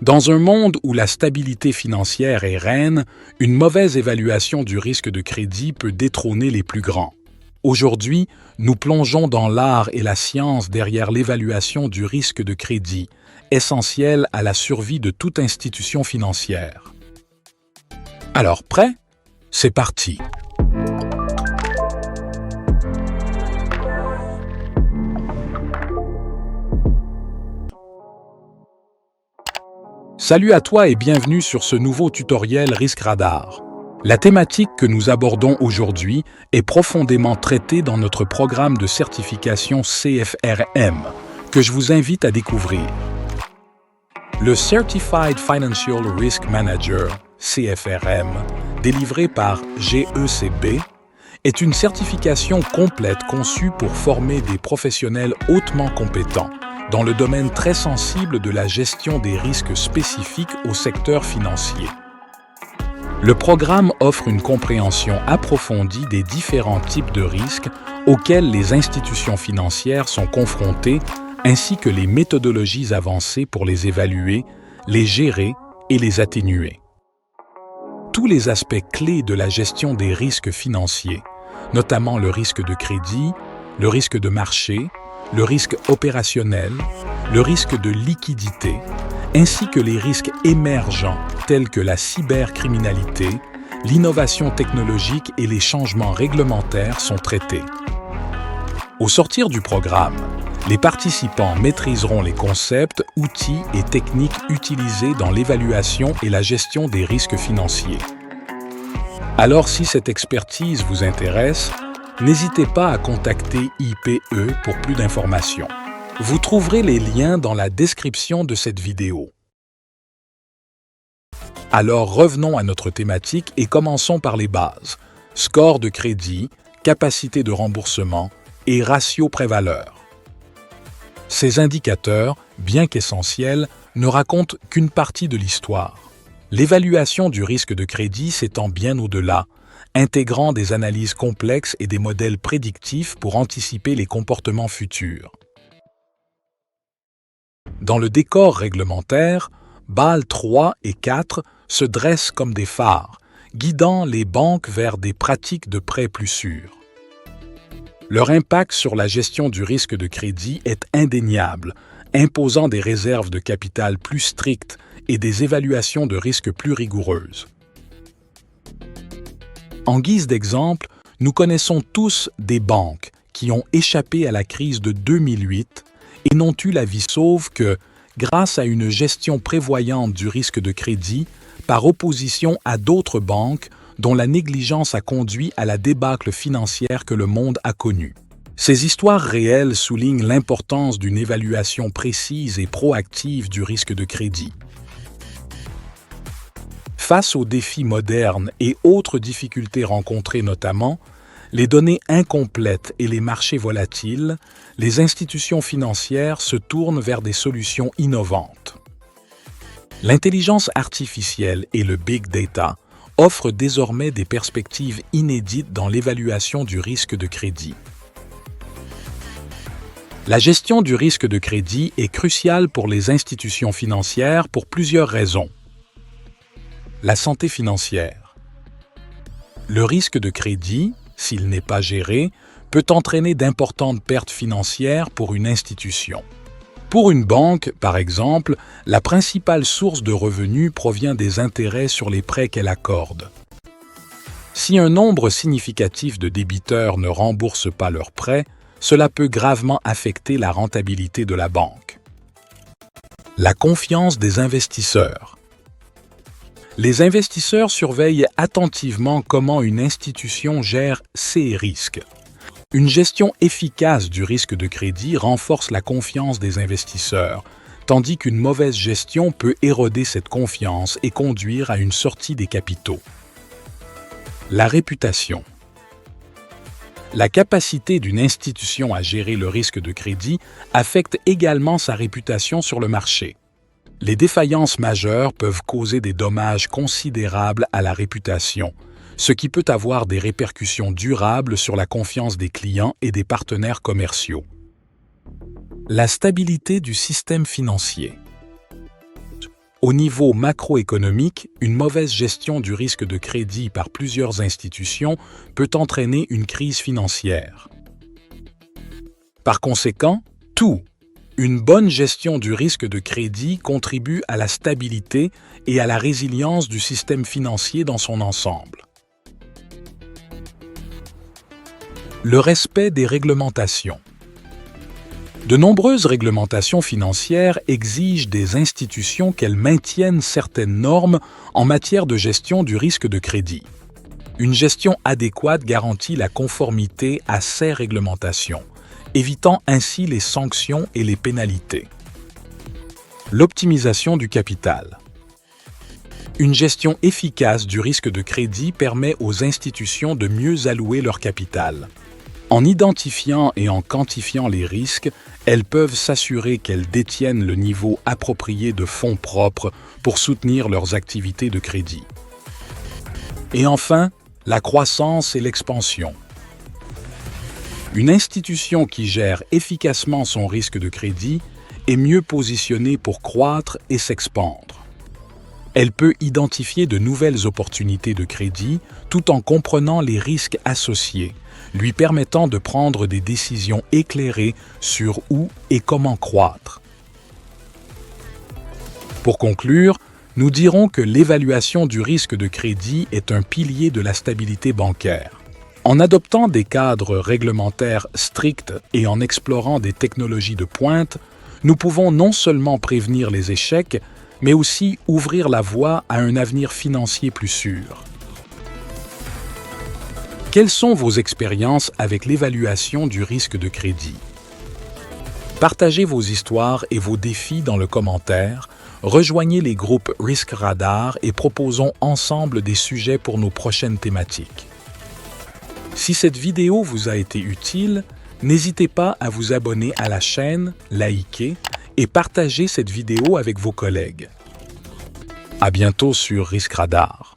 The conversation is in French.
Dans un monde où la stabilité financière est reine, une mauvaise évaluation du risque de crédit peut détrôner les plus grands. Aujourd'hui, nous plongeons dans l'art et la science derrière l'évaluation du risque de crédit, essentiel à la survie de toute institution financière. Alors, prêt? C'est parti! Salut à toi et bienvenue sur ce nouveau tutoriel Risque Radar. La thématique que nous abordons aujourd'hui est profondément traitée dans notre programme de certification CFRM, que je vous invite à découvrir. Le Certified Financial Risk Manager, CFRM, délivré par GECB, est une certification complète conçue pour former des professionnels hautement compétents dans le domaine très sensible de la gestion des risques spécifiques au secteur financier. Le programme offre une compréhension approfondie des différents types de risques auxquels les institutions financières sont confrontées, ainsi que les méthodologies avancées pour les évaluer, les gérer et les atténuer. Tous les aspects clés de la gestion des risques financiers, notamment le risque de crédit, le risque de marché, le risque opérationnel, le risque de liquidité, ainsi que les risques émergents tels que la cybercriminalité, l'innovation technologique et les changements réglementaires sont traités. Au sortir du programme, les participants maîtriseront les concepts, outils et techniques utilisés dans l'évaluation et la gestion des risques financiers. Alors si cette expertise vous intéresse, n'hésitez pas à contacter IPE pour plus d'informations. Vous trouverez les liens dans la description de cette vidéo. Alors revenons à notre thématique et commençons par les bases. Score de crédit, capacité de remboursement et ratio prêt-valeur. Ces indicateurs, bien qu'essentiels, ne racontent qu'une partie de l'histoire. L'évaluation du risque de crédit s'étend bien au-delà, intégrant des analyses complexes et des modèles prédictifs pour anticiper les comportements futurs. Dans le décor réglementaire, Bâle III et IV se dressent comme des phares, guidant les banques vers des pratiques de prêts plus sûrs. Leur impact sur la gestion du risque de crédit est indéniable, imposant des réserves de capital plus strictes et des évaluations de risque plus rigoureuses. En guise d'exemple, nous connaissons tous des banques qui ont échappé à la crise de 2008 et n'ont eu la vie sauve que grâce à une gestion prévoyante du risque de crédit par opposition à d'autres banques dont la négligence a conduit à la débâcle financière que le monde a connue. Ces histoires réelles soulignent l'importance d'une évaluation précise et proactive du risque de crédit. Face aux défis modernes et autres difficultés rencontrées notamment, les données incomplètes et les marchés volatiles, les institutions financières se tournent vers des solutions innovantes. L'intelligence artificielle et le big data offrent désormais des perspectives inédites dans l'évaluation du risque de crédit. La gestion du risque de crédit est cruciale pour les institutions financières pour plusieurs raisons. La santé financière. Le risque de crédit, s'il n'est pas géré, peut entraîner d'importantes pertes financières pour une institution. Pour une banque, par exemple, la principale source de revenus provient des intérêts sur les prêts qu'elle accorde. Si un nombre significatif de débiteurs ne remboursent pas leurs prêts, cela peut gravement affecter la rentabilité de la banque. La confiance des investisseurs. Les investisseurs surveillent attentivement comment une institution gère ses risques. Une gestion efficace du risque de crédit renforce la confiance des investisseurs, tandis qu'une mauvaise gestion peut éroder cette confiance et conduire à une sortie des capitaux. La réputation. La capacité d'une institution à gérer le risque de crédit affecte également sa réputation sur le marché. Les défaillances majeures peuvent causer des dommages considérables à la réputation, ce qui peut avoir des répercussions durables sur la confiance des clients et des partenaires commerciaux. La stabilité du système financier. Au niveau macroéconomique, une mauvaise gestion du risque de crédit par plusieurs institutions peut entraîner une crise financière. Par conséquent, une bonne gestion du risque de crédit contribue à la stabilité et à la résilience du système financier dans son ensemble. Le respect des réglementations. De nombreuses réglementations financières exigent des institutions qu'elles maintiennent certaines normes en matière de gestion du risque de crédit. Une gestion adéquate garantit la conformité à ces réglementations, évitant ainsi les sanctions et les pénalités. L'optimisation du capital. Une gestion efficace du risque de crédit permet aux institutions de mieux allouer leur capital. En identifiant et en quantifiant les risques, elles peuvent s'assurer qu'elles détiennent le niveau approprié de fonds propres pour soutenir leurs activités de crédit. Et enfin, la croissance et l'expansion. Une institution qui gère efficacement son risque de crédit est mieux positionnée pour croître et s'expandre. Elle peut identifier de nouvelles opportunités de crédit tout en comprenant les risques associés, lui permettant de prendre des décisions éclairées sur où et comment croître. Pour conclure, nous dirons que l'évaluation du risque de crédit est un pilier de la stabilité bancaire. En adoptant des cadres réglementaires stricts et en explorant des technologies de pointe, nous pouvons non seulement prévenir les échecs, mais aussi ouvrir la voie à un avenir financier plus sûr. Quelles sont vos expériences avec l'évaluation du risque de crédit? Partagez vos histoires et vos défis dans le commentaire, rejoignez les groupes Risk Radar et proposons ensemble des sujets pour nos prochaines thématiques. Si cette vidéo vous a été utile, n'hésitez pas à vous abonner à la chaîne, liker et partager cette vidéo avec vos collègues. À bientôt sur Risk Radar.